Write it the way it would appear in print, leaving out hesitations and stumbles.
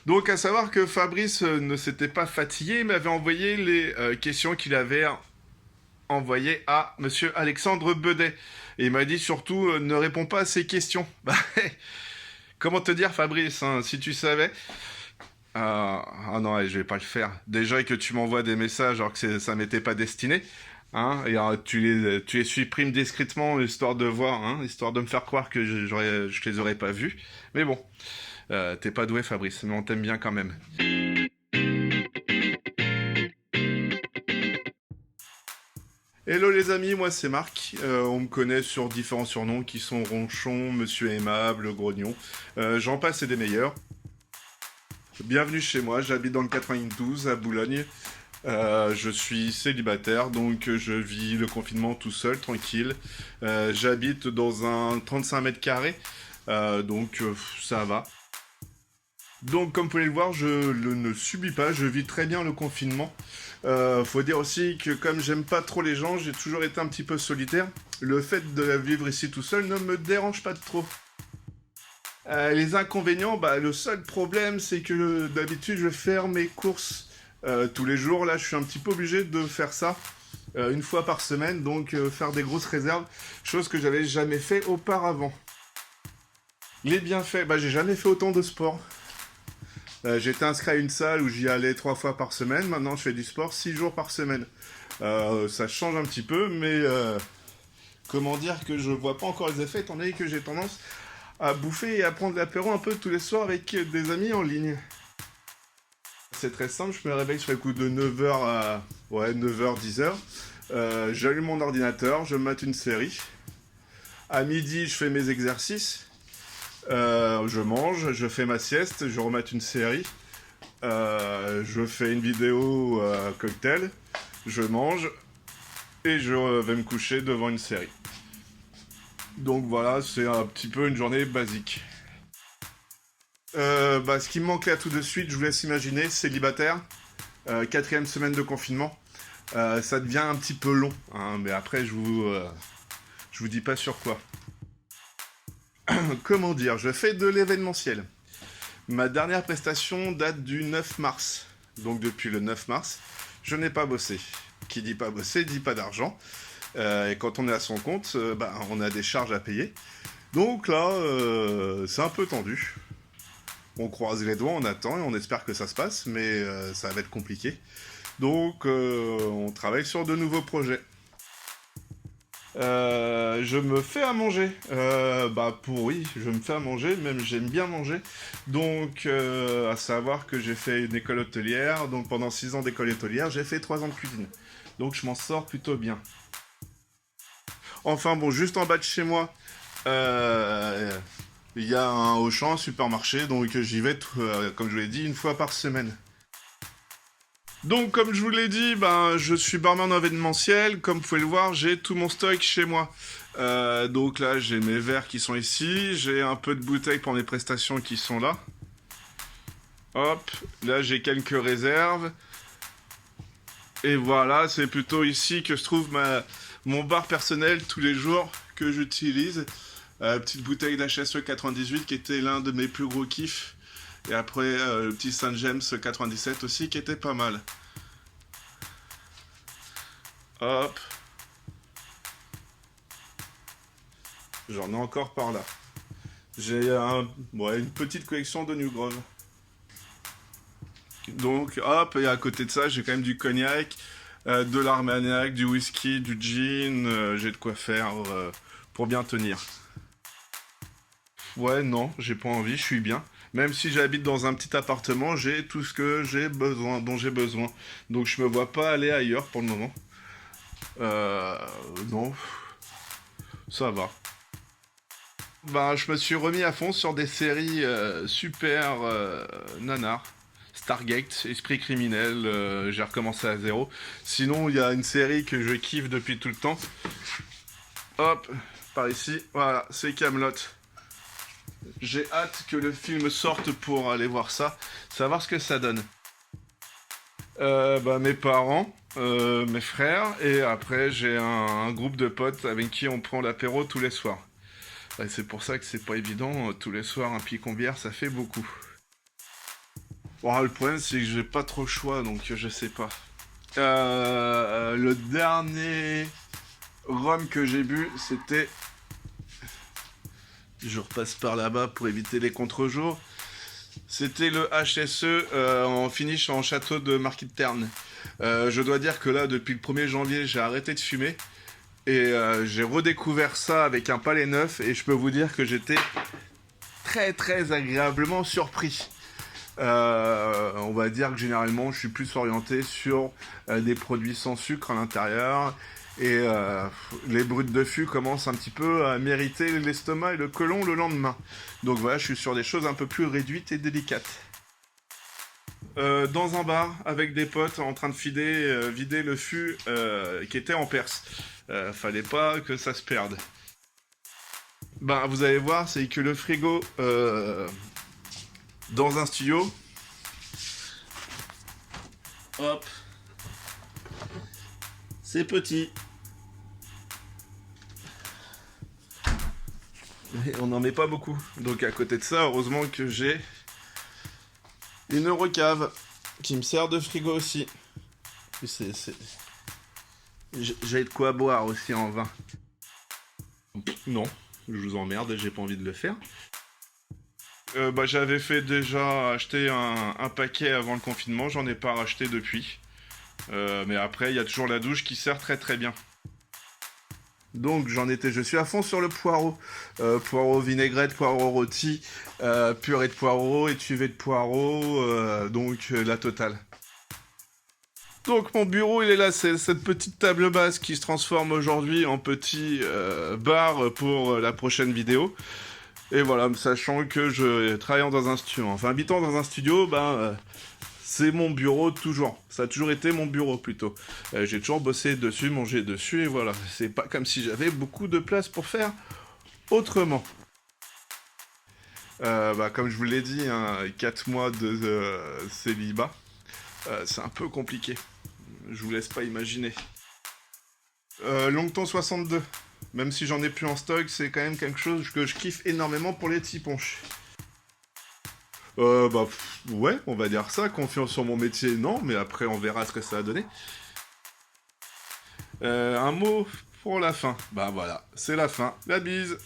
Donc, à savoir que Fabrice ne s'était pas fatigué, il m'avait envoyé les questions qu'il avait envoyées à Monsieur Alexandre Bedet. Et il m'a dit surtout, ne réponds pas à ces questions. Bah, comment te dire, Fabrice, hein, si tu savais. Ah non, je vais pas le faire. Déjà que tu m'envoies des messages alors que ça m'était pas destiné. Hein, et tu les supprimes discrètement histoire de voir, hein, histoire de me faire croire que je les aurais pas vus. Mais bon, t'es pas doué, Fabrice, mais on t'aime bien quand même. Hello les amis, moi c'est Marc. On me connaît sur différents surnoms qui sont Ronchon, Monsieur Aimable, Grognon. J'en passe et des meilleurs. Bienvenue chez moi, j'habite dans le 92 à Boulogne. Je suis célibataire, donc je vis le confinement tout seul, tranquille. J'habite dans un 35 mètres carrés, donc ça va. Donc comme vous pouvez le voir, ne subis pas, je vis très bien le confinement. Faut dire aussi que comme j'aime pas trop les gens, j'ai toujours été un petit peu solitaire. Le fait de vivre ici tout seul ne me dérange pas trop. Les inconvénients, bah, le seul problème, c'est que d'habitude, je fais mes courses tous les jours. Là, je suis un petit peu obligé de faire ça une fois par semaine, donc faire des grosses réserves, chose que j'avais jamais fait auparavant. Les bienfaits, bah, j'ai jamais fait autant de sport. J'étais inscrit à une salle où j'y allais 3 fois par semaine. Maintenant, je fais du sport 6 jours par semaine. Ça change un petit peu, mais comment dire que je vois pas encore les effets, étant donné que j'ai tendance à bouffer et à prendre l'apéro un peu tous les soirs avec des amis en ligne. C'est très simple, je me réveille sur les coups de 9h à 9h, 10h. J'allume mon ordinateur, je mate une série. À midi, je fais mes exercices. Je mange, je fais ma sieste, je remate une série. Je fais une vidéo cocktail. Je mange et je vais me coucher devant une série. Donc voilà, c'est un petit peu une journée basique. Ce qui me manque là tout de suite, je vous laisse imaginer, célibataire, 4ème semaine de confinement, ça devient un petit peu long, hein, mais après je vous dis pas sur quoi. Comment dire, je fais de l'événementiel. Ma dernière prestation date du 9 mars, donc depuis le 9 mars, je n'ai pas bossé. Qui dit pas bosser dit pas d'argent. Et quand on est à son compte, on a des charges à payer. Donc là, c'est un peu tendu. On croise les doigts, on attend et on espère que ça se passe, mais ça va être compliqué. Donc on travaille sur de nouveaux projets. Je me fais à manger. Oui, je me fais à manger, même j'aime bien manger. Donc, à savoir que j'ai fait une école hôtelière. Donc, pendant 6 ans d'école hôtelière, j'ai fait 3 ans de cuisine. Donc, je m'en sors plutôt bien. Enfin, bon, juste en bas de chez moi, il y a un Auchan, un supermarché. Donc, j'y vais, comme je vous l'ai dit, une fois par semaine. Donc, comme je vous l'ai dit, je suis barman en événementiel. Comme vous pouvez le voir, j'ai tout mon stock chez moi. Donc là, j'ai mes verres qui sont ici. J'ai un peu de bouteilles pour mes prestations qui sont là. Hop, là, j'ai quelques réserves. Et voilà, c'est plutôt ici que se trouve mon bar personnel tous les jours que j'utilise. Petite bouteille d'HSE 98 qui était l'un de mes plus gros kiffs. Et après, le petit Saint James 97 aussi qui était pas mal. Hop. J'en ai encore par là. J'ai une petite collection de New Grove. Donc, hop, et à côté de ça, j'ai quand même du cognac, de l'armagnac, du whisky, du gin. J'ai de quoi faire pour bien tenir. Ouais, non, j'ai pas envie, je suis bien. Même si j'habite dans un petit appartement, j'ai tout ce que j'ai besoin, dont j'ai besoin. Donc je me vois pas aller ailleurs pour le moment. Non, ça va. Je me suis remis à fond sur des séries super nanars. Stargate, Esprit criminel, j'ai recommencé à zéro. Sinon, il y a une série que je kiffe depuis tout le temps. Hop, par ici, voilà, c'est Camelot. J'ai hâte que le film sorte pour aller voir ça, savoir ce que ça donne. Mes parents, mes frères, et après j'ai un groupe de potes avec qui on prend l'apéro tous les soirs. C'est pour ça que c'est pas évident, tous les soirs un picon bière ça fait beaucoup. Bon, le problème, c'est que j'ai pas trop le choix, donc je sais pas. Le dernier rhum que j'ai bu, c'était... Je repasse par là-bas pour éviter les contre-jours. C'était le HSE en finish en château de Marquis de Terne. Je dois dire que là, depuis le 1er janvier, j'ai arrêté de fumer. Et j'ai redécouvert ça avec un palais neuf. Et je peux vous dire que j'étais très très agréablement surpris. On va dire que généralement, je suis plus orienté sur des produits sans sucre à l'intérieur. Et les brutes de fût commencent un petit peu à mériter l'estomac et le côlon le lendemain. Donc voilà, je suis sur des choses un peu plus réduites et délicates. Dans un bar, avec des potes, en train de vider le fût qui était en Perse. Fallait pas que ça se perde. Ben, vous allez voir, c'est que le frigo dans un studio... Hop. C'est petit. Et on n'en met pas beaucoup. Donc à côté de ça, heureusement que j'ai une Eurocave qui me sert de frigo aussi. J'ai de quoi boire aussi en vin. Non, je vous emmerde, j'ai pas envie de le faire. J'avais fait déjà acheter un paquet avant le confinement, j'en ai pas racheté depuis. Mais après, il y a toujours la douche qui sert très très bien. Donc je suis à fond sur le poireau. Poireau vinaigrette, poireau rôti, purée de poireau, étuvée de poireau, la totale. Donc mon bureau il est là, c'est cette petite table basse qui se transforme aujourd'hui en petit bar pour la prochaine vidéo. Et voilà, sachant que travaillant dans un studio, enfin habitant dans un studio, c'est mon bureau toujours. Ça a toujours été mon bureau plutôt. J'ai toujours bossé dessus, mangé dessus, et voilà. C'est pas comme si j'avais beaucoup de place pour faire autrement. Comme je vous l'ai dit, hein, 4 mois de célibat, c'est un peu compliqué. Je vous laisse pas imaginer. Longtemps 62. Même si j'en ai plus en stock, c'est quand même quelque chose que je kiffe énormément pour les petits ponches. Ouais, on va dire ça. Confiance sur mon métier, non, mais après on verra ce que ça va donner. Un mot pour la fin. Bah voilà, c'est la fin. La bise.